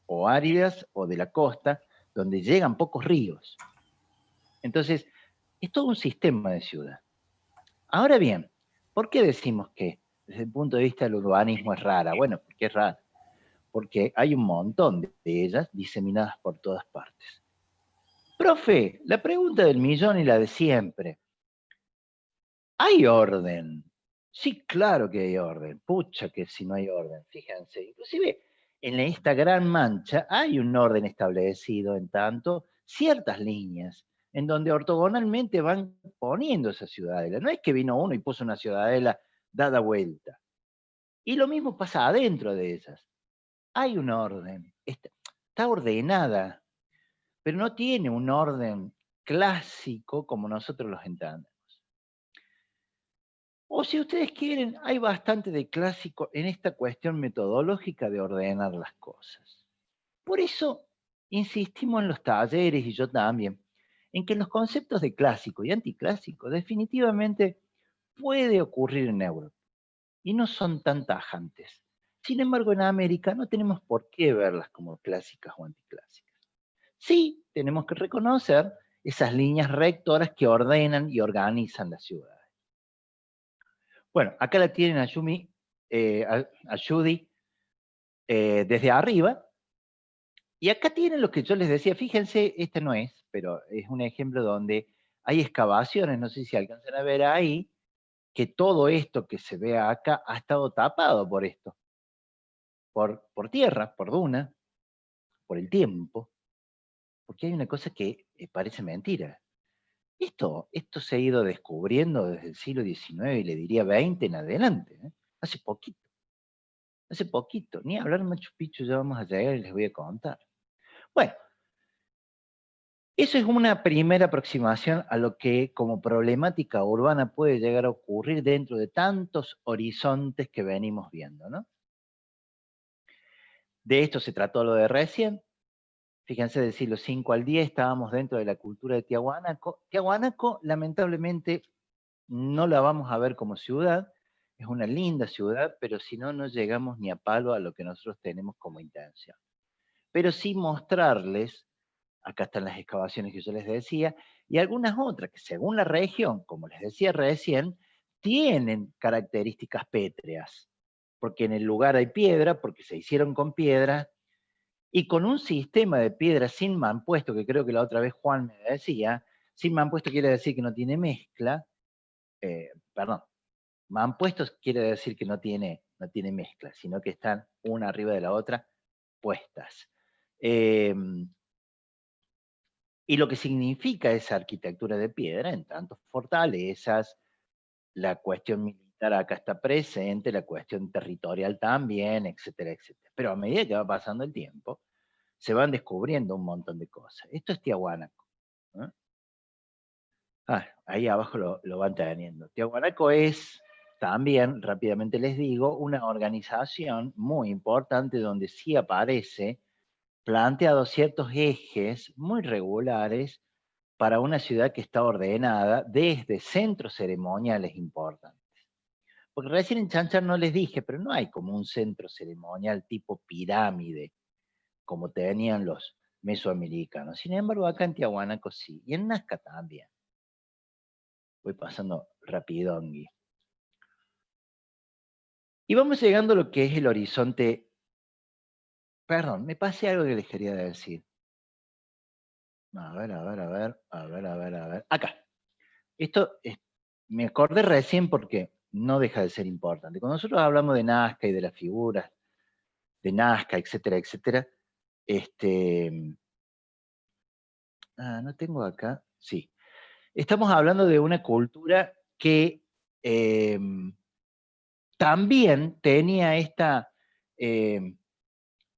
o áridas o de la costa, donde llegan pocos ríos. Entonces, es todo un sistema de ciudad. Ahora bien, ¿por qué decimos que desde el punto de vista del urbanismo es rara? Bueno, porque es rara. Porque hay un montón de ellas diseminadas por todas partes. Profe, la pregunta del millón y la de siempre. ¿Hay orden? Sí, claro que hay orden. Pucha que si no hay orden, fíjense. Inclusive en esta gran mancha hay un orden establecido en tanto ciertas líneas en donde ortogonalmente van poniendo esa ciudadela. No es que vino uno y puso una ciudadela dada vuelta. Y lo mismo pasa adentro de esas. Hay un orden, está ordenada, pero no tiene un orden clásico como nosotros los entendemos. O si ustedes quieren, hay bastante de clásico en esta cuestión metodológica de ordenar las cosas. Por eso insistimos en los talleres, y yo también, en que los conceptos de clásico y anticlásico definitivamente puede ocurrir en Europa y no son tan tajantes. Sin embargo, en América no tenemos por qué verlas como clásicas o anticlásicas. Sí, tenemos que reconocer esas líneas rectoras que ordenan y organizan la ciudad. Bueno, acá la tienen a Yumi, a Judy desde arriba. Y acá tienen lo que yo les decía. Fíjense, este no es, pero es un ejemplo donde hay excavaciones, no sé si alcanzan a ver ahí, que todo esto que se ve acá ha estado tapado por esto, por tierra, por duna, por el tiempo, porque hay una cosa que parece mentira. Esto se ha ido descubriendo desde el siglo XIX y le diría XX en adelante, ¿eh? Hace poquito, ni hablar Machu Picchu, ya vamos a llegar y les voy a contar. Bueno, eso es una primera aproximación a lo que como problemática urbana puede llegar a ocurrir dentro de tantos horizontes que venimos viendo, ¿no? De esto se trató lo de recién. Fíjense, del siglo V al X estábamos dentro de la cultura de Tiahuanaco. Tiahuanaco, lamentablemente, no la vamos a ver como ciudad. Es una linda ciudad, pero si no, no llegamos ni a palo a lo que nosotros tenemos como intención. Pero sí mostrarles, acá están las excavaciones que yo les decía, y algunas otras que según la región, como les decía recién, tienen características pétreas, porque en el lugar hay piedra, porque se hicieron con piedra, y con un sistema de piedra sin mampuesto, que creo que la otra vez Juan me decía, sin mampuesto quiere decir que no tiene mezcla, perdón, mampuestos quiere decir que no tiene mezcla, sino que están una arriba de la otra puestas. Y lo que significa esa arquitectura de piedra, en tanto fortalezas, la cuestión militar acá está presente, la cuestión territorial también, etcétera, etcétera. Pero a medida que va pasando el tiempo, se van descubriendo un montón de cosas. Esto es Tiahuanaco, ¿eh? Ahí abajo lo van teniendo. Tiahuanaco es también, rápidamente les digo, una organización muy importante donde sí aparece planteados ciertos ejes muy regulares para una ciudad que está ordenada desde centros ceremoniales importantes. Porque recién en Chanchar no les dije, pero no hay como un centro ceremonial tipo pirámide, como tenían los mesoamericanos. Sin embargo, acá en Tiahuanaco sí, y en Nazca también. Voy pasando rapidongui. Y vamos llegando a lo que es el horizonte. Perdón, me pasé algo que les quería decir. A ver, a ver, a ver, a ver, a ver, a ver. Acá. Esto me acordé recién porque no deja de ser importante. Cuando nosotros hablamos de Nazca y de las figuras de Nazca, etcétera, etcétera, no tengo acá, sí. Estamos hablando de una cultura que también tenía esta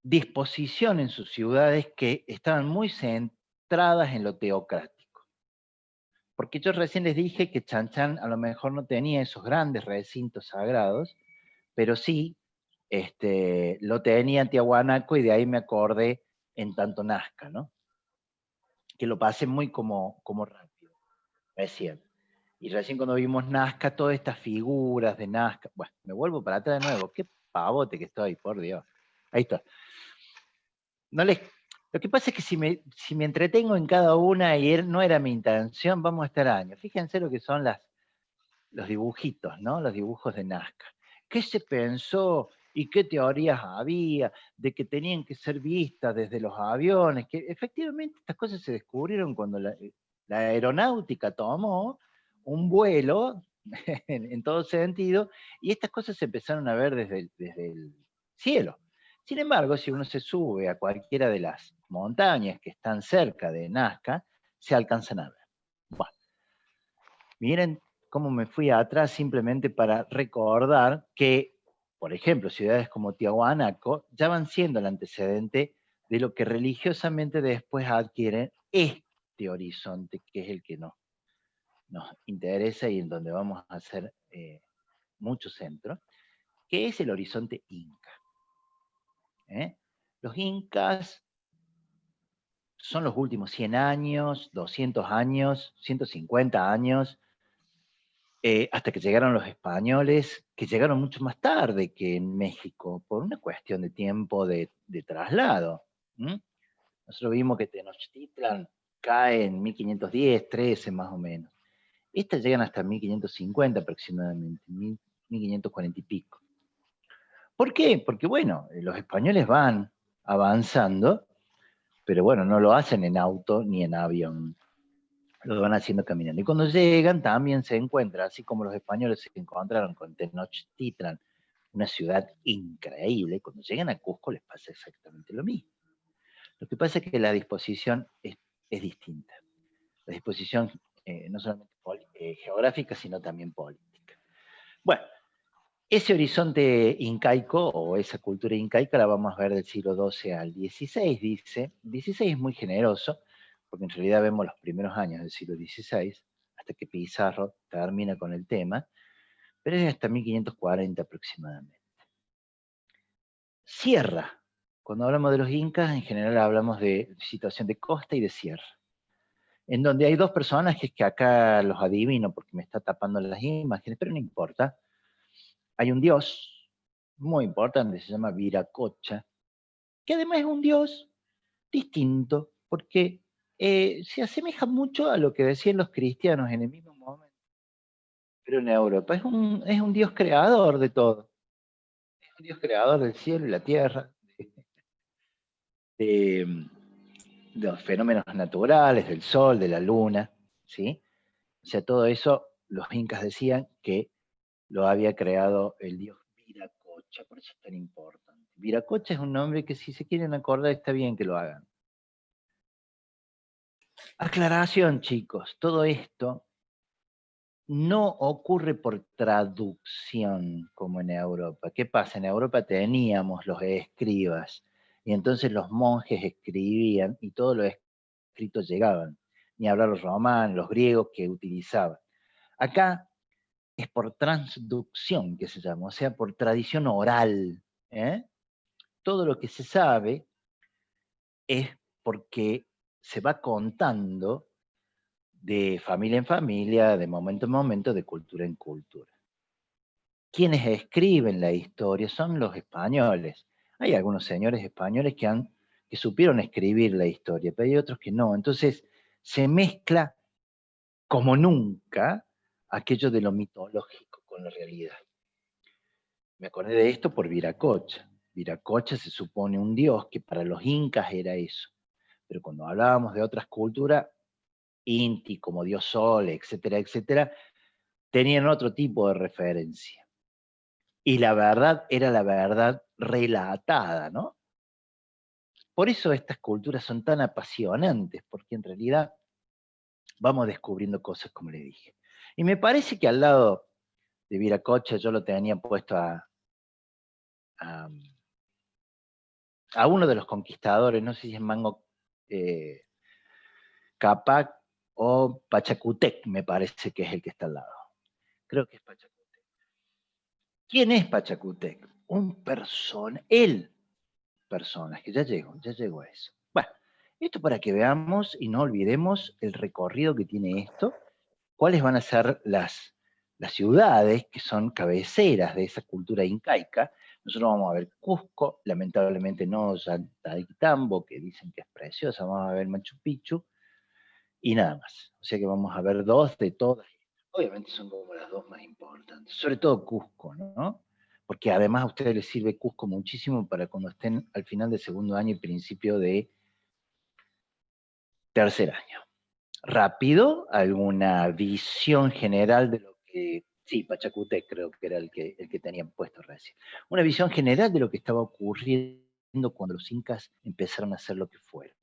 disposición en sus ciudades que estaban muy centradas en lo teocrático. Porque yo recién les dije que Chan a lo mejor no tenía esos grandes recintos sagrados, pero sí lo tenía en Tiahuanaco y de ahí me acordé en tanto Nazca, ¿no? Que lo pasé muy como rápido, recién. Y recién cuando vimos Nazca, todas estas figuras de Nazca, bueno, me vuelvo para atrás de nuevo, qué pavote que estoy, por Dios. Ahí está. no les, lo que pasa es que si me entretengo en cada una y no era mi intención, vamos a estar años. Fíjense lo que son los dibujitos, ¿no? Los dibujos de Nazca. ¿Qué se pensó y qué teorías había de que tenían que ser vistas desde los aviones? Que efectivamente estas cosas se descubrieron cuando la aeronáutica tomó un vuelo en todo sentido, y estas cosas se empezaron a ver desde el cielo. Sin embargo, si uno se sube a cualquiera de las montañas que están cerca de Nazca, se alcanzan a ver. Bueno, miren cómo me fui atrás simplemente para recordar que, por ejemplo, ciudades como Tiahuanaco ya van siendo el antecedente de lo que religiosamente después adquieren este horizonte, que es el que nos interesa y en donde vamos a hacer mucho centro, que es el horizonte inca. Los incas son los últimos 100 años, 200 años, 150 años, hasta que llegaron los españoles, que llegaron mucho más tarde que en México, por una cuestión de tiempo de traslado. Nosotros vimos que Tenochtitlan cae en 1510, 13 más o menos. Estas llegan hasta 1550 aproximadamente, 1540 y pico. ¿Por qué? Porque, bueno, los españoles van avanzando, pero bueno, no lo hacen en auto ni en avión, lo van haciendo caminando. Y cuando llegan también se encuentran, así como los españoles se encontraron con Tenochtitlan, una ciudad increíble, cuando llegan a Cusco les pasa exactamente lo mismo. Lo que pasa es que la disposición es distinta. La disposición no solamente geográfica, sino también política. Bueno, ese horizonte incaico, o esa cultura incaica, la vamos a ver del siglo XII al XVI, dice. El XVI es muy generoso, porque en realidad vemos los primeros años del siglo XVI, hasta que Pizarro termina con el tema, pero es hasta 1540 aproximadamente. Sierra. Cuando hablamos de los incas, en general hablamos de situación de costa y de sierra, en donde hay dos personajes que acá los adivino porque me está tapando las imágenes, pero no importa. Hay un dios muy importante, se llama Viracocha, que además es un dios distinto, porque se asemeja mucho a lo que decían los cristianos en el mismo momento, pero en Europa. Es un dios creador de todo. Es un dios creador del cielo y la tierra, de, de los fenómenos naturales, del sol, de la luna, ¿sí? O sea, todo eso los incas decían que lo había creado el dios Viracocha, por eso es tan importante. Viracocha es un nombre que si se quieren acordar está bien que lo hagan. Aclaración, chicos, todo esto no ocurre por traducción como en Europa. ¿Qué pasa? En Europa teníamos los escribas y entonces los monjes escribían y todos los escritos llegaban, ni hablar los romanos, los griegos que utilizaban. Acá es por transducción que se llama, o sea, por tradición oral. Todo lo que se sabe es porque se va contando de familia en familia, de momento en momento, de cultura en cultura. Quienes escriben la historia son los españoles. Hay algunos señores españoles que supieron escribir la historia, pero hay otros que no. Entonces se mezcla como nunca aquello de lo mitológico con la realidad. Me acordé de esto por Viracocha. Viracocha se supone un dios que para los incas era eso. Pero cuando hablábamos de otras culturas, Inti como dios Sol, etcétera, etcétera, tenían otro tipo de referencia. Y la verdad era la verdad relatada, ¿no? Por eso estas culturas son tan apasionantes, porque en realidad vamos descubriendo cosas, como le dije. Y me parece que al lado de Viracocha yo lo tenía puesto a, a uno de los conquistadores, no sé si es Mango Cápac o Pachacútec, me parece que es el que está al lado. Creo que es Pachacútec. ¿Quién es Pachacútec? El personaje, ya llegó a eso. Bueno, esto para que veamos y no olvidemos el recorrido que tiene esto, cuáles van a ser las ciudades que son cabeceras de esa cultura incaica, Nosotros vamos a ver Cusco, lamentablemente no Ollantaytambo, que dicen que es preciosa, vamos a ver Machu Picchu, y nada más. O sea que vamos a ver dos de todas. Obviamente son como las dos más importantes, sobre todo Cusco, ¿no? Porque además a ustedes les sirve Cusco muchísimo para cuando estén al final del segundo año y principio de tercer año. Rápido, alguna visión general de lo que, sí, Pachacútec creo que era el que tenían puesto recién. Una visión general de lo que estaba ocurriendo cuando los incas empezaron a hacer lo que fueron.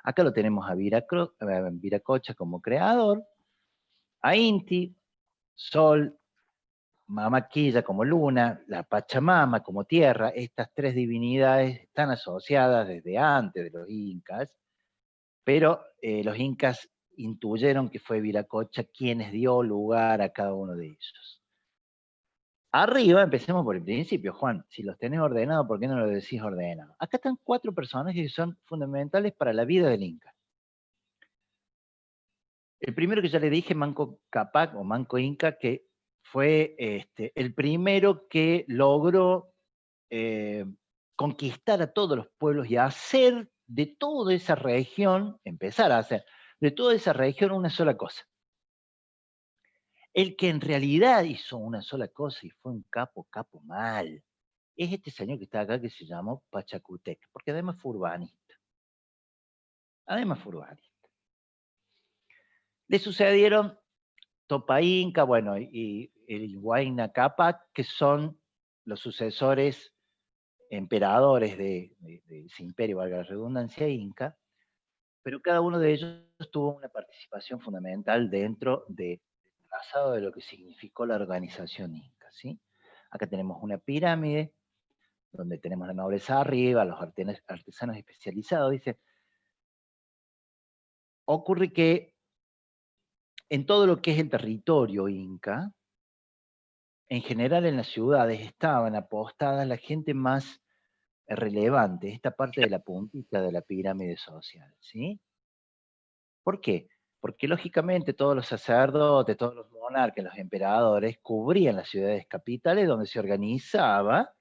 Acá lo tenemos a Viracocha como creador, a Inti, Sol, Mamaquilla como luna, la Pachamama como tierra. Estas tres divinidades están asociadas desde antes de los incas, pero los incas intuyeron que fue Viracocha quienes dio lugar a cada uno de ellos. Arriba, empecemos por el principio, Juan. Si los tenés ordenados, ¿por qué no lo decís ordenado? Acá están 4 personajes que son fundamentales para la vida del Inca. El primero que ya le dije, Manco Cápac o Manco Inca, que fue el primero que logró conquistar a todos los pueblos y hacer de toda esa región, empezar a hacer de toda esa región una sola cosa. El que en realidad hizo una sola cosa y fue un capo mal, es este señor que está acá que se llamó Pachacútec, porque además fue urbanista. Además fue urbanista. Le sucedieron Topa Inca, bueno, y el Huayna Cápac, que son los sucesores emperadores de ese imperio, valga la redundancia, inca, pero cada uno de ellos tuvo una participación fundamental dentro del trazado de lo que significó la organización inca, ¿sí? Acá tenemos una pirámide, donde tenemos la nobleza arriba, los artesanos especializados, dice. Ocurre que en todo lo que es el territorio inca, en general en las ciudades estaban apostadas la gente más relevante, esta parte de la puntita de la pirámide social, ¿sí? ¿Por qué? Porque lógicamente todos los sacerdotes, todos los monarcas, los emperadores cubrían las ciudades capitales donde se organizaba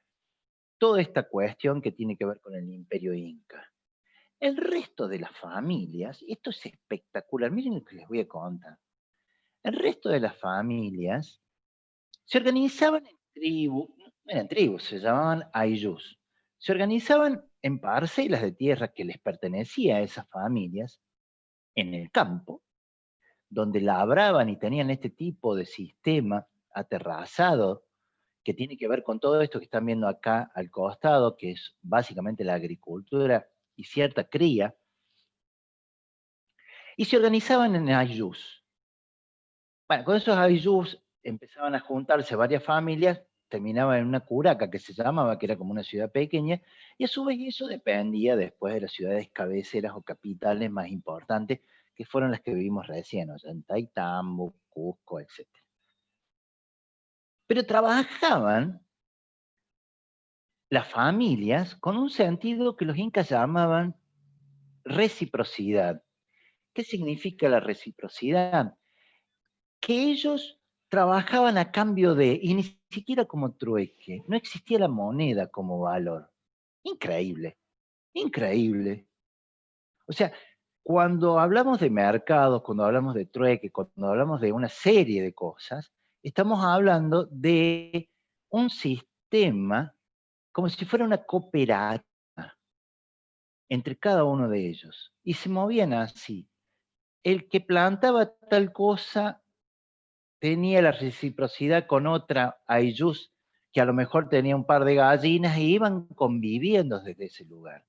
toda esta cuestión que tiene que ver con el imperio inca. El resto de las familias, y esto es espectacular, miren lo que les voy a contar. El resto de las familias se organizaban en tribus, no eran tribus, se llamaban ayllus. Se organizaban en parcelas de tierra que les pertenecía a esas familias en el campo, donde labraban y tenían este tipo de sistema aterrazado que tiene que ver con todo esto que están viendo acá al costado, que es básicamente la agricultura y cierta cría, y se organizaban en ayllus. Bueno, con esos ayllus empezaban a juntarse varias familias, terminaban en una curaca que se llamaba, que era como una ciudad pequeña, y a su vez eso dependía después de las ciudades cabeceras o capitales más importantes, que fueron las que vivimos recién, Ollantaytambo, Cusco, etc. Pero trabajaban las familias con un sentido que los incas llamaban reciprocidad. ¿Qué significa la reciprocidad? Que ellos trabajaban a cambio de, y ni siquiera como trueque, no existía la moneda como valor. Increíble, increíble. O sea, cuando hablamos de mercados, cuando hablamos de trueque, cuando hablamos de una serie de cosas, estamos hablando de un sistema como si fuera una cooperativa entre cada uno de ellos. Y se movían así. El que plantaba tal cosa tenía la reciprocidad con otra Ayllus que a lo mejor tenía un par de gallinas y iban conviviendo desde ese lugar.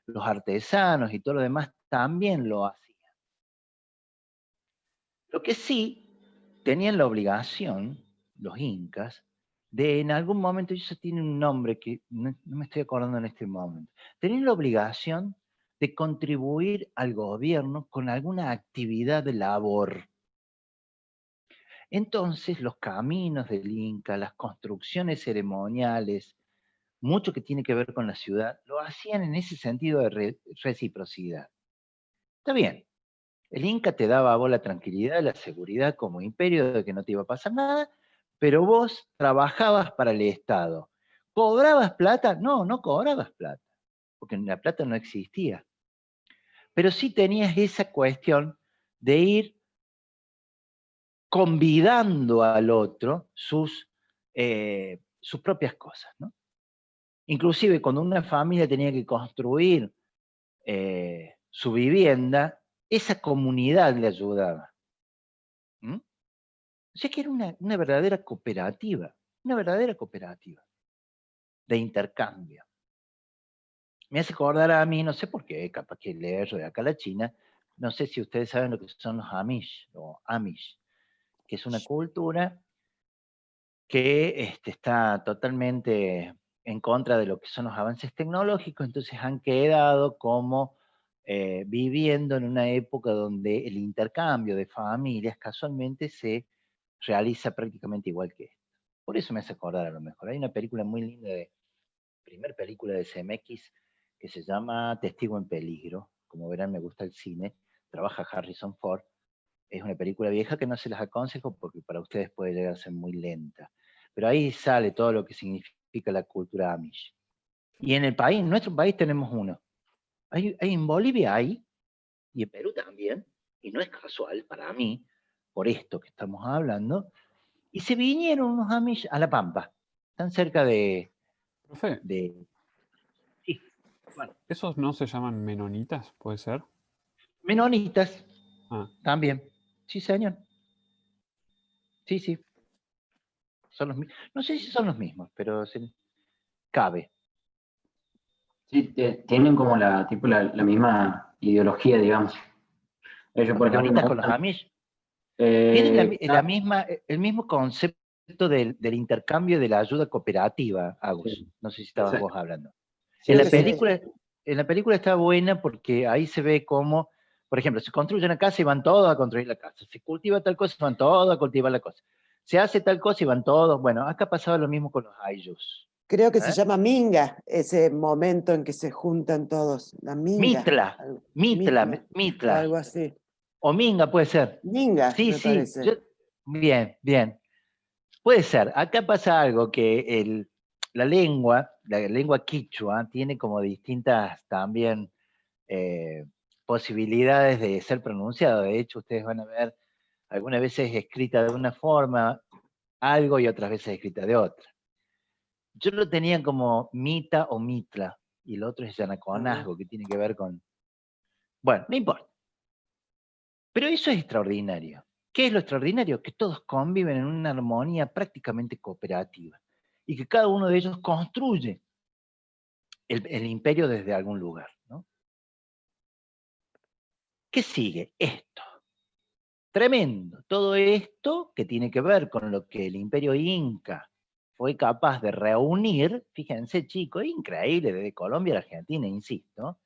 Los artesanos y todo lo demás también lo hacían. Lo que sí tenían la obligación, los incas, de en algún momento, eso tiene un nombre que no me estoy acordando en este momento, tenían la obligación de contribuir al gobierno con alguna actividad de labor. Entonces, los caminos del Inca, las construcciones ceremoniales, mucho que tiene que ver con la ciudad, lo hacían en ese sentido de reciprocidad. Está bien, el Inca te daba a vos la tranquilidad, la seguridad como imperio de que no te iba a pasar nada, pero vos trabajabas para el Estado. ¿Cobrabas plata? No, no cobrabas plata, porque la plata no existía. Pero sí tenías esa cuestión de ir convidando al otro sus propias cosas, ¿no? Inclusive cuando una familia tenía que construir su vivienda, esa comunidad le ayudaba. ¿Mm? O sea que era una verdadera cooperativa de intercambio. Me hace acordar a mí, no sé por qué, capaz que leer de acá a la China, no sé si ustedes saben lo que son los Amish, que es una cultura que está totalmente en contra de lo que son los avances tecnológicos, entonces han quedado como viviendo en una época donde el intercambio de familias casualmente se realiza prácticamente igual que esto. Por eso me hace acordar a lo mejor. Hay una película muy linda, primer película de CMX, que se llama Testigo en Peligro. Como verán, me gusta el cine, trabaja Harrison Ford. Es una película vieja que no se las aconsejo porque para ustedes puede llegar a ser muy lenta. Pero ahí sale todo lo que significa la cultura Amish. Y en el país, en nuestro país tenemos uno. En Bolivia hay, y en Perú también, y no es casual para mí, por esto que estamos hablando, y se vinieron unos Amish a La Pampa, tan cerca Profe, de sí, bueno, ¿esos no se llaman menonitas? ¿Puede ser? menonitas Ah, también. Sí, señor. Sí, sí. Son no sé si son los mismos, pero cabe. Sí, tienen como la misma ideología, digamos. Ellos, Los por ejemplo, menonitas con los Amish tienen ah, el mismo concepto del intercambio de la ayuda cooperativa, Agus. sí, No sé si estabas exacto. vos hablando. En Sí, la sí, sí. película, en la película está buena porque ahí se ve cómo, por ejemplo, se construye una casa y van todos a construir la casa. Se cultiva tal cosa y van todos a cultivar la cosa. Se hace tal cosa y van todos. Bueno, acá pasaba lo mismo con los Ayllus. Creo que se ¿Eh? llama Minga, ese momento en que se juntan todos. La Minga. Mitla, Mitla, Mitla, Mitla. algo así. O Minga puede ser. Minga, Sí, me sí. parece. Bien, bien. Puede ser. Acá pasa algo que la lengua quichua, tiene como distintas también eh, posibilidades de ser pronunciado. De hecho, ustedes van a ver algunas veces escrita de una forma, algo, y otras veces escrita de otra. Yo lo tenía como mita o mitla, y el otro es Ah, yanaconazgo, que tiene que ver con... Bueno, no importa. Pero eso es extraordinario. ¿Qué es lo extraordinario? Que todos conviven en una armonía prácticamente cooperativa y que cada uno de ellos construye el imperio desde algún lugar, ¿no? ¿Qué sigue? Esto. Tremendo. Todo esto que tiene que ver con lo que el imperio inca fue capaz de reunir, fíjense chicos, increíble, desde Colombia a la Argentina, insisto,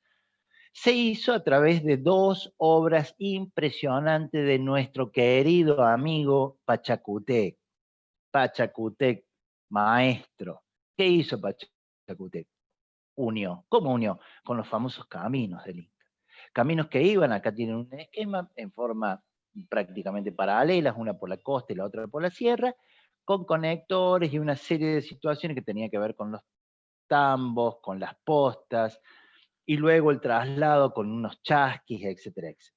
se hizo a través de dos obras impresionantes de nuestro querido amigo Pachacútec. Pachacútec, maestro. ¿Qué hizo Pachacútec? Unió. ¿Cómo unió? Con los famosos caminos del Inca. Caminos que iban, acá tienen un esquema en forma prácticamente paralelas, una por la costa y la otra por la sierra, con conectores y una serie de situaciones que tenían que ver con los tambos, con las postas, y luego el traslado con unos chasquis, etcétera, etcétera.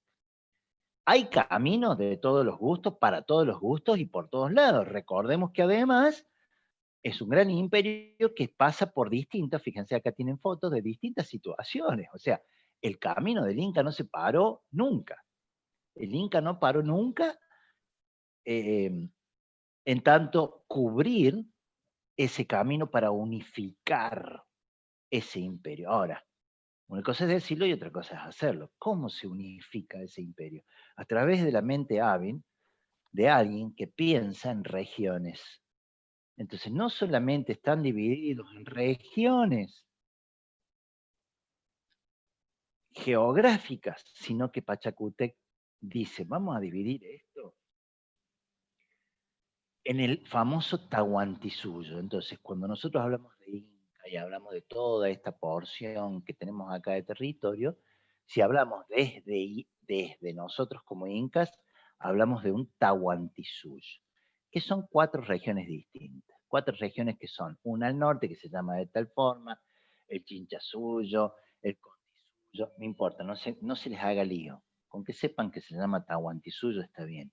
Hay caminos de todos los gustos, para todos los gustos y por todos lados. Recordemos que además es un gran imperio que pasa por distintas, fíjense acá tienen fotos de distintas situaciones. O sea, el camino del Inca no se paró nunca. El Inca no paró nunca eh, en tanto cubrir ese camino para unificar ese imperio. Ahora, una cosa es decirlo y otra cosa es hacerlo. ¿Cómo se unifica ese imperio? A través de la mente hábil de alguien que piensa en regiones. Entonces, no solamente están divididos en regiones geográficas, sino que Pachacútec dice, vamos a dividir esto en el famoso Tahuantinsuyo. Entonces, cuando nosotros hablamos de Inca y hablamos de toda esta porción que tenemos acá de territorio, si hablamos desde nosotros como incas, hablamos de un Tahuantinsuyo, que son 4 regiones distintas. 4 regiones que son, una al norte que se llama de tal forma, el Chinchasuyo, el Condisuyo, no importa, no se les haga lío. Con que sepan que se llama Tahuantinsuyo está bien.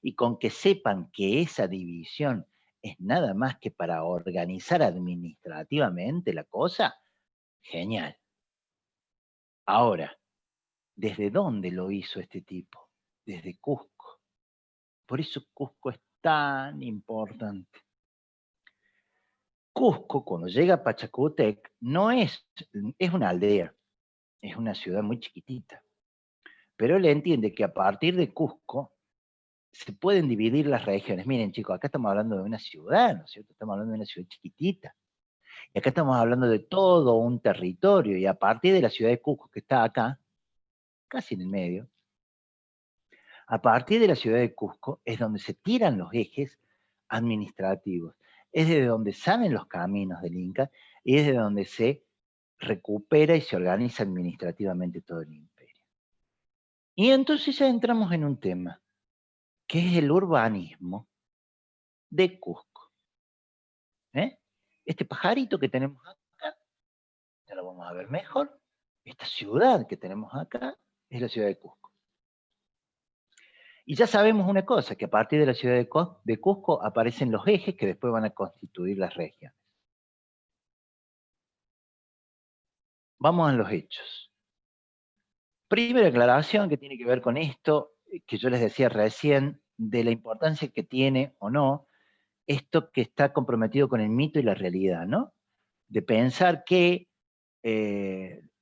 Y con que sepan que esa división es nada más que para organizar administrativamente la cosa, genial. Ahora, ¿desde dónde lo hizo este tipo? Desde Cusco. Por eso Cusco es tan importante. Cusco, cuando llega a Pachacútec, no es una aldea, es una ciudad muy chiquitita. Pero él entiende que a partir de Cusco se pueden dividir las regiones. Miren, chicos, acá estamos hablando de una ciudad, ¿no es cierto? Estamos hablando de una ciudad chiquitita. Y acá estamos hablando de todo un territorio. Y a partir de la ciudad de Cusco, que está acá, casi en el medio, a partir de la ciudad de Cusco es donde se tiran los ejes administrativos. Es de donde salen los caminos del Inca y es de donde se recupera y se organiza administrativamente todo el imperio. Y entonces ya entramos en un tema, que es el urbanismo de Cusco. Este pajarito que tenemos acá, ya lo vamos a ver mejor, esta ciudad que tenemos acá es la ciudad de Cusco. Y ya sabemos una cosa, que a partir de la ciudad de Cusco aparecen los ejes que después van a constituir las regiones. Vamos a los hechos. Primera aclaración que tiene que ver con esto, que yo les decía recién, de la importancia que tiene o no esto que está comprometido con el mito y la realidad, ¿no? De pensar que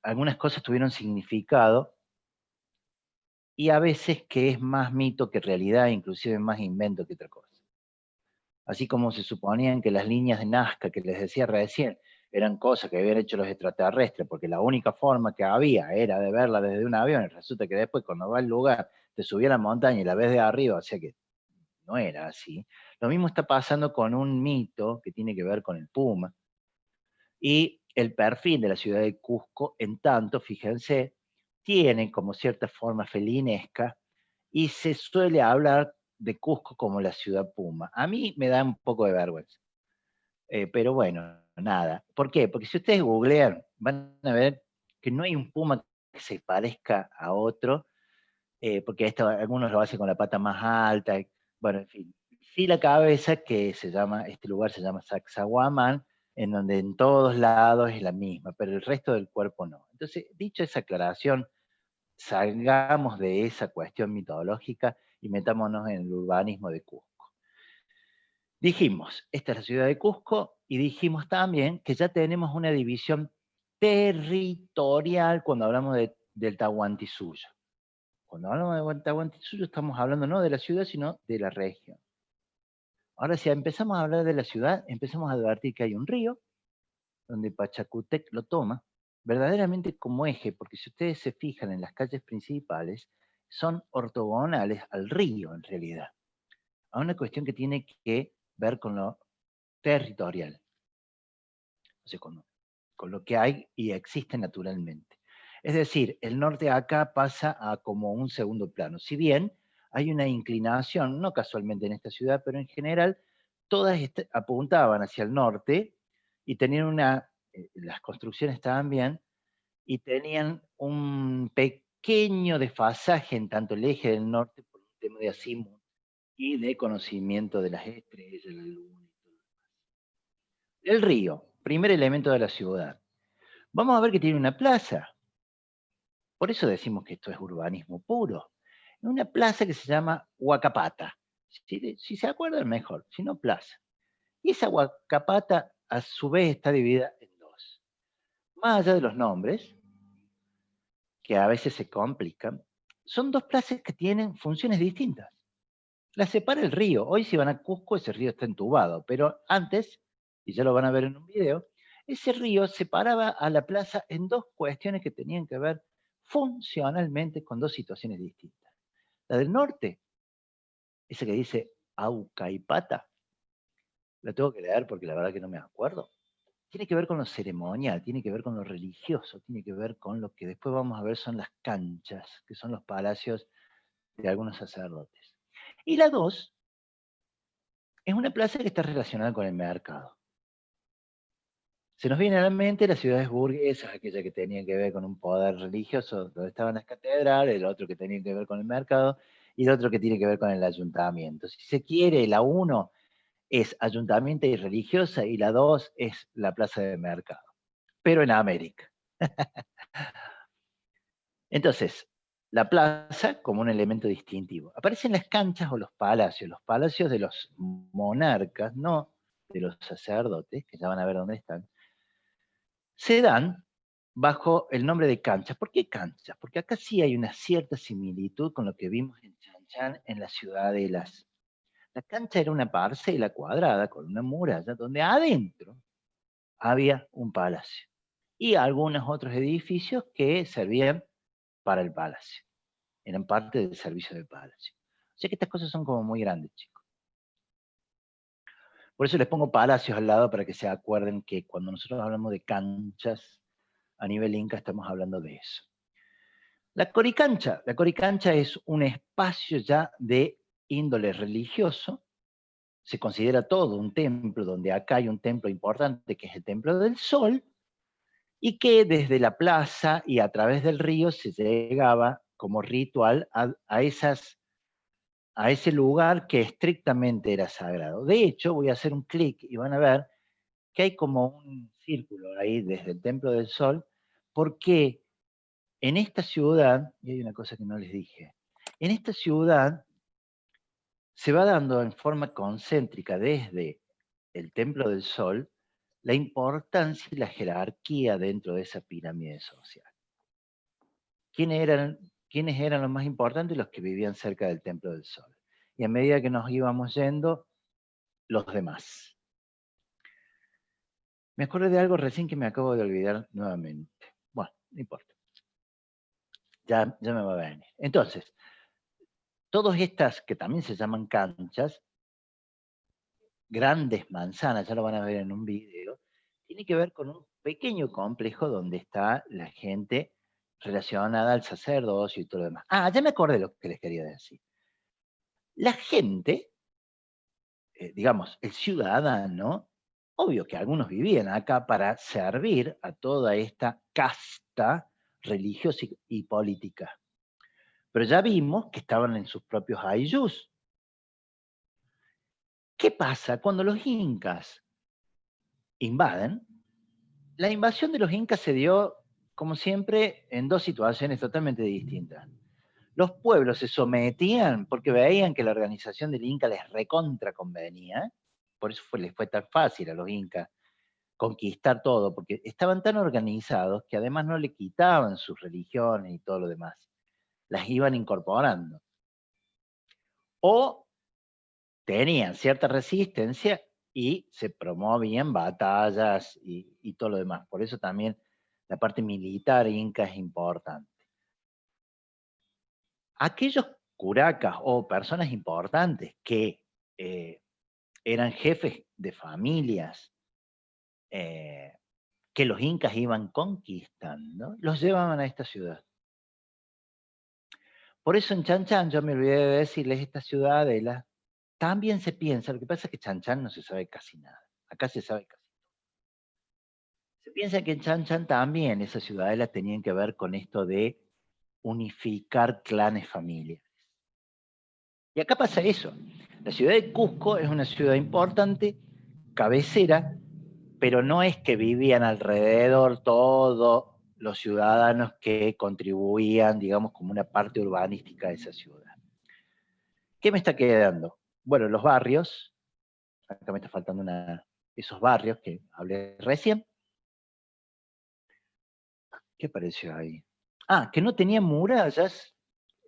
algunas cosas tuvieron significado y a veces que es más mito que realidad, inclusive más invento que otra cosa. Así como se suponían que las líneas de Nazca que les decía recién eran cosas que habían hecho los extraterrestres, porque la única forma que había era de verla desde un avión, y resulta que después cuando va al lugar te subí a la montaña y la ves de arriba, o sea que no era así. Lo mismo está pasando con un mito que tiene que ver con el puma, y el perfil de la ciudad de Cusco, en tanto, fíjense, tiene como cierta forma felinesca, y se suele hablar de Cusco como la ciudad puma. A mí me da un poco de vergüenza. Pero bueno, nada. ¿Por qué? Porque si ustedes googlean, van a ver que no hay un puma que se parezca a otro, porque algunos lo hacen con la pata más alta. Bueno, en fin. Sí, la cabeza, que este lugar se llama Sacsayhuamán, en donde en todos lados es la misma, pero el resto del cuerpo no. Entonces, dicho esa aclaración, salgamos de esa cuestión mitológica y metámonos en el urbanismo de Cusco. Dijimos, esta es la ciudad de Cusco, y dijimos también que ya tenemos una división territorial cuando hablamos del Tahuantinsuyo. Cuando hablamos del Tahuantinsuyo estamos hablando no de la ciudad, sino de la región. Ahora, si empezamos a hablar de la ciudad, empezamos a advertir que hay un río, donde Pachacútec lo toma, verdaderamente como eje, porque si ustedes se fijan en las calles principales, son ortogonales al río en realidad. A una cuestión que tiene que ver con lo territorial, o sea, con lo que hay y existe naturalmente. Es decir, el norte acá pasa a como un segundo plano. Si bien hay una inclinación, no casualmente en esta ciudad, pero en general, todas apuntaban hacia el norte y tenían las construcciones estaban bien, y tenían un pequeño desfasaje en tanto el eje del norte por un tema de azimut y de conocimiento de las estrellas, la luna y todo. El río, primer elemento de la ciudad. Vamos a ver que tiene una plaza. Por eso decimos que esto es urbanismo puro. Una plaza que se llama Huacapata. Si se acuerdan, mejor. Si no, plaza. Y esa Huacapata, a su vez, está dividida en dos. Más allá de los nombres, que a veces se complican, son dos plazas que tienen funciones distintas. Las separa el río. Hoy si van a Cusco, ese río está entubado, pero antes, y ya lo van a ver en un video, ese río separaba a la plaza en dos cuestiones que tenían que ver funcionalmente con dos situaciones distintas. La del norte, esa que dice Aucaipata, la tengo que leer porque la verdad que no me acuerdo. Tiene que ver con lo ceremonial, tiene que ver con lo religioso, tiene que ver con lo que después vamos a ver son las canchas, que son los palacios de algunos sacerdotes. Y la dos es una plaza que está relacionada con el mercado. Se nos viene a la mente las ciudades burguesas, aquellas que tenían que ver con un poder religioso, donde estaban las catedrales, el otro que tenía que ver con el mercado, y el otro que tiene que ver con el ayuntamiento. Si se quiere, la 1 es ayuntamiento y religiosa, y la 2 es la plaza de mercado, pero en América. Entonces, la plaza como un elemento distintivo. Aparecen las canchas o los palacios de los monarcas, no de los sacerdotes, que ya van a ver dónde están, se dan bajo el nombre de canchas. ¿Por qué canchas? Porque acá sí hay una cierta similitud con lo que vimos en Chan Chan en las ciudadelas. La cancha era una parcela cuadrada con una muralla donde adentro había un palacio y algunos otros edificios que servían para el palacio. Eran parte del servicio del palacio. O sea que estas cosas son como muy grandes, chicos. Por eso les pongo palacios al lado para que se acuerden que cuando nosotros hablamos de canchas a nivel inca estamos hablando de eso. La coricancha es un espacio ya de índole religioso. Se considera todo un templo, donde acá hay un templo importante que es el Templo del Sol, y que desde la plaza y a través del río se llegaba como ritual a ese lugar que estrictamente era sagrado. De hecho, voy a hacer un clic y van a ver que hay como un círculo ahí desde el Templo del Sol, porque en esta ciudad, y hay una cosa que no les dije, en esta ciudad se va dando en forma concéntrica desde el Templo del Sol la importancia y la jerarquía dentro de esa pirámide social. ¿Quiénes eran los más importantes? Los que vivían cerca del Templo del Sol. Y a medida que nos íbamos yendo, los demás. Me acuerdo de algo recién que me acabo de olvidar nuevamente. Bueno, no importa. Ya me va a venir. Entonces, todas estas que también se llaman canchas, grandes manzanas, ya lo van a ver en un video, tiene que ver con un pequeño complejo donde está la gente relacionada al sacerdocio y todo lo demás. Ah, ya me acordé lo que les quería decir. La gente, digamos, el ciudadano, obvio que algunos vivían acá para servir a toda esta casta religiosa y política. Pero ya vimos que estaban en sus propios ayllus. ¿Qué pasa cuando los incas invaden? La invasión de los incas se dio, como siempre, en dos situaciones totalmente distintas. Los pueblos se sometían porque veían que la organización del inca les recontra convenía, por eso les fue tan fácil a los incas conquistar todo, porque estaban tan organizados que además no le quitaban sus religiones y todo lo demás, las iban incorporando. O tenían cierta resistencia y se promovían batallas y todo lo demás. Por eso también la parte militar inca es importante. Aquellos curacas o personas importantes que eran jefes de familias que los incas iban conquistando, los llevaban a esta ciudad. Por eso en Chan Chan, yo me olvidé de decirles, esta ciudadela también se piensa, lo que pasa es que Chan Chan no se sabe casi nada, acá se sabe casi todo. Se piensa que en Chan Chan también esas ciudadelas tenían que ver con esto de unificar clanes familiares. Y acá pasa eso. La ciudad de Cusco es una ciudad importante, cabecera, pero no es que vivían alrededor todos los ciudadanos que contribuían, digamos, como una parte urbanística de esa ciudad. ¿Qué me está quedando? Bueno, los barrios, acá me está faltando esos barrios que hablé recién. ¿Qué apareció ahí? Ah, que no tenían murallas,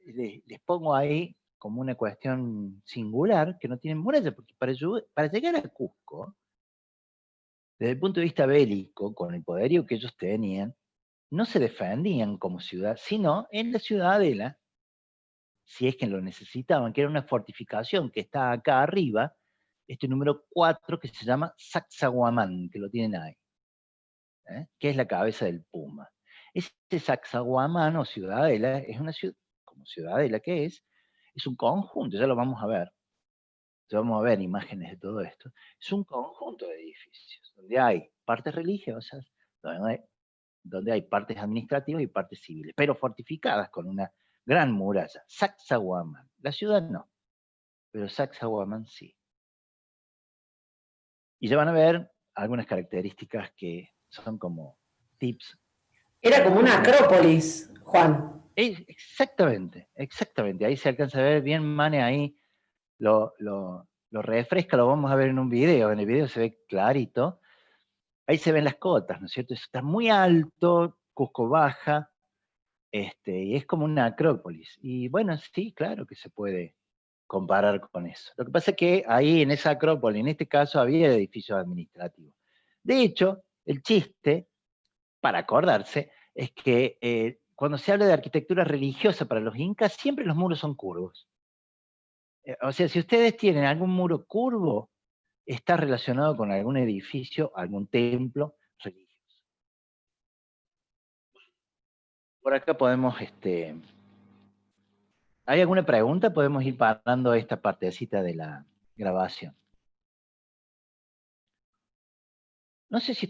les pongo ahí como una cuestión singular, que no tienen murallas, porque para llegar a Cusco, desde el punto de vista bélico, con el poderío que ellos tenían, no se defendían como ciudad, sino en la ciudadela, si es que lo necesitaban, que era una fortificación que está acá arriba, este número 4 que se llama Sacsayhuamán, que lo tienen ahí, que es la cabeza del puma. Este Sacsayhuamán o ciudadela es una ciudad, como ciudadela que es un conjunto, ya lo vamos a ver, vamos a ver imágenes de todo esto, es un conjunto de edificios, donde hay partes religiosas, donde hay partes administrativas y partes civiles, pero fortificadas con una gran muralla. Sacsayhuamán, la ciudad no, pero Sacsayhuamán sí. Y ya van a ver algunas características que son como tips. Era como una acrópolis, Juan. Exactamente, exactamente. Ahí se alcanza a ver bien, Mane, ahí lo refresca, lo vamos a ver en un video. En el video se ve clarito. Ahí se ven las cotas, ¿no es cierto? Está muy alto, Cusco baja, y es como una acrópolis. Y bueno, sí, claro que se puede comparar con eso. Lo que pasa es que ahí en esa acrópolis, en este caso, había edificios administrativos. De hecho, el chiste, para acordarse, es que cuando se habla de arquitectura religiosa para los incas, siempre los muros son curvos. O sea, si ustedes tienen algún muro curvo, está relacionado con algún edificio, algún templo religioso. Por acá podemos, ¿hay alguna pregunta? Podemos ir parando esta partecita de la grabación. No sé si